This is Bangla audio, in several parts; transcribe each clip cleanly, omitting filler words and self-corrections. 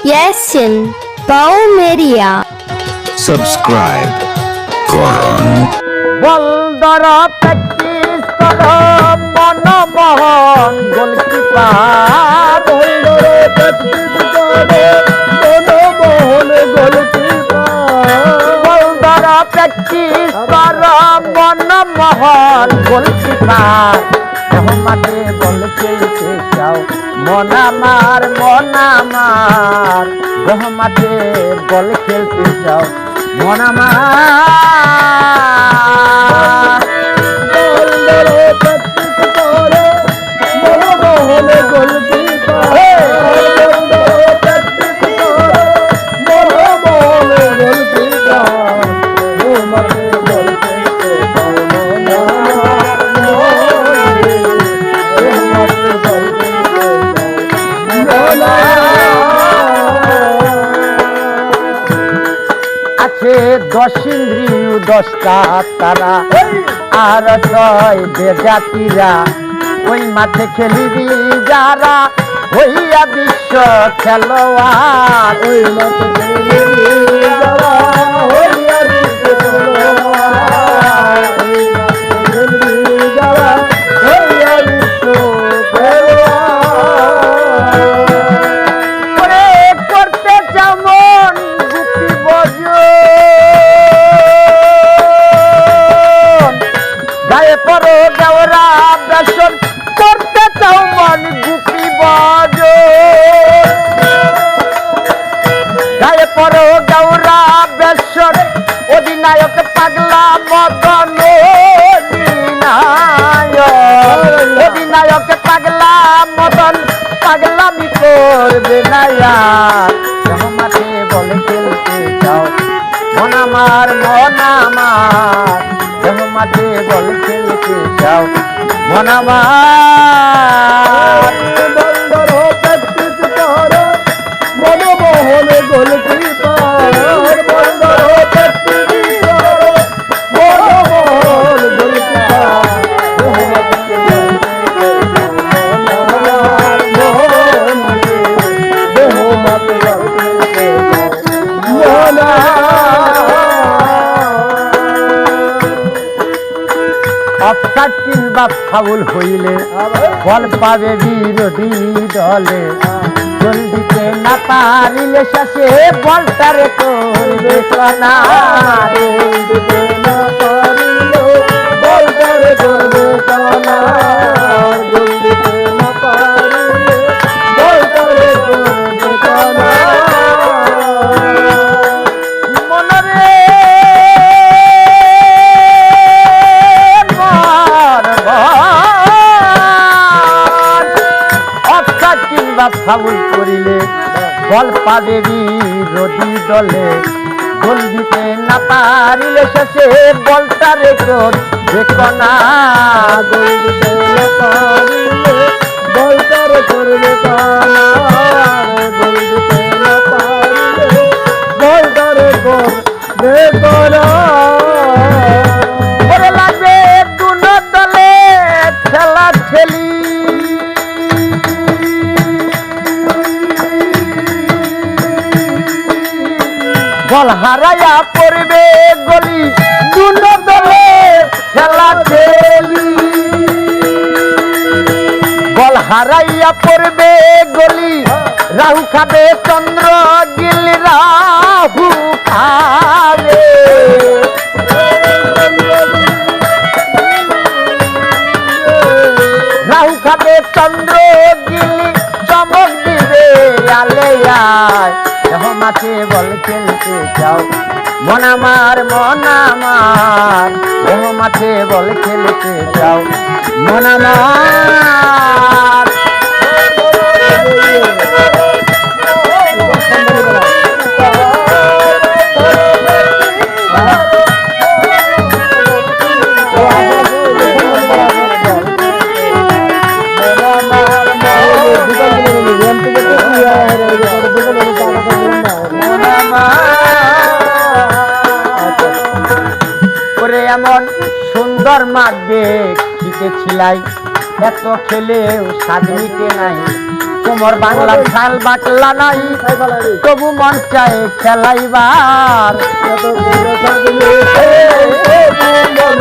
Yasin Baumeria. Subscribe করুন। বলদর প্র্যাকটিস কর মনমোহন গোলকিপার বলদর প্র্যাকটিস কর মনমোহন গোলকিপার মাঠে বল খেলতে চাও মন আমার মাঠে বল খেলতে চাও মন আমার আছে 10 ইন্দ্রিয় 10টা তারা আর 6 বেজাতিরা ওই মাঠে খেলিবি যারা হইয়া বিশ্ব খেলোয়াড় ওই মাঠে খেলিবি যারা হইয়া বিশ্ব খেলোয়াড় করতে যেমন গুপি গায়ে পড়ো দেওরা বেসন করতে চাও মন গুপি বজ গায়ে পড়ো দেওরা বেসন অধিনায়ক পাগলা মদন অধিনায়ক পাগলা মদন পাগলামি করবে না মাঠে বলে খেলতে চাও মন আমার মাঠে বল খেলতে চাও মন আমার মনমোহন গোলকিপার অফসাইড কিংবা ফাউল হইলে বল পাবে বিরোধী দলে গোল দিতে না পারিলে শেষে বলটারে করবে না গোল দিতে না পারিলে বলটারে করবে না গোল দিতে না পারিলে বলটারে করবে না ফাউল করিলে বল পাবে বিরোধী দলে গোল দিতে না পারিলে শেষে বলটা রেকর্ড দেখো না গোল দিতে না পারিলে বলটা রেকর্ড দেখো না গোল দিতে না পারিলে বলটা রেকর্ড দেখো না ওরে লাগবে দুনো দলে খেলা খেলি বল হারাইয়া পড়বে গলি দুনো দলে খেলা খেলি বল হারাইয়া পড়বে গলি রাহু খাবে চন্দ্র গিল রাহু খাবে রাহু খাবে চন্দ্র গিলি চমক দিবে আলে আয় মাঠে বল খেলতে চাও মন আমার মাঠে বল খেলতে চাও মন আমার এমন সুন্দর মাঠ দেখিতেছিলাই এত খেলেও স্বাদ মিটে নাই কোমর বাংলার শাল বাটলা নাই তবু মন চায় খেলাইবার কোমর বাংলার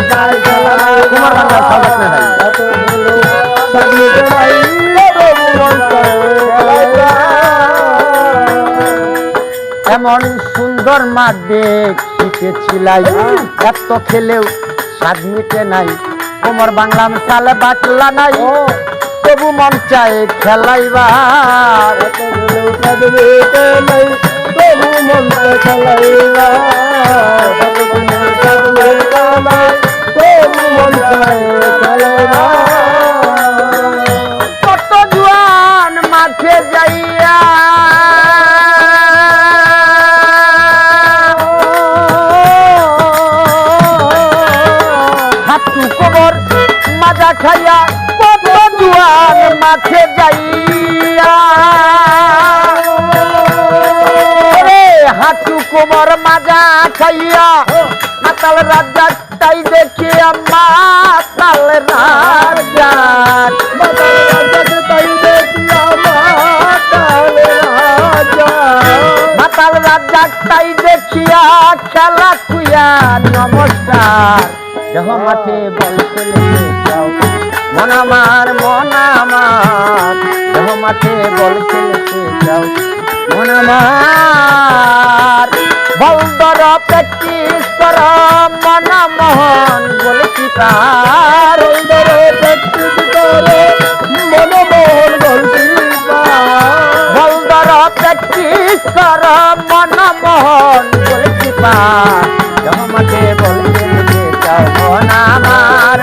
শাল বাটলা নাই এমন সুন্দর মা দেখ শিখেছিলাই এত খেলেও স্বাদ মিটে নাই কোমর বাংলার শাল বাটলা নাই তবু মন চায় খেলাইবার কত জোয়ান মাঠে যাইয়া হাতু কবর মাজা খাইয়া কত জোয়ান মাঠে যাইয়া হাঁটু কোমর মাজা খাইয়া মাতাল রাজা তাই দেখিয়া মাতাল রাজা মাতাল রাজা তাই দেখিয়া খেলা খুইয়া নমস্কার দেহ মাঠে বল খেলতে যাও মন আমার দেহ মাঠে বল খেলতে যাও মন আমার বল ধর প্র্যাকটিস কর মন মোহন বলছি কার প্র্যাকটিস কর মন মোহন বলছি বল ধর প্র্যাকটিস কর মন মোহন বলছি কার দেহ মাঠে বল খেলতে যাও মন আমার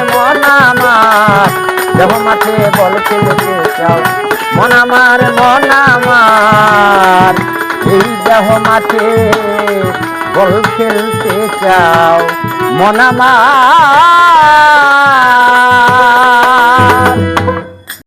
দেহ মাঠে বল খেলতে যাও মন আমার এই দেহ মাঠে বল খেলতে চাও মন আমার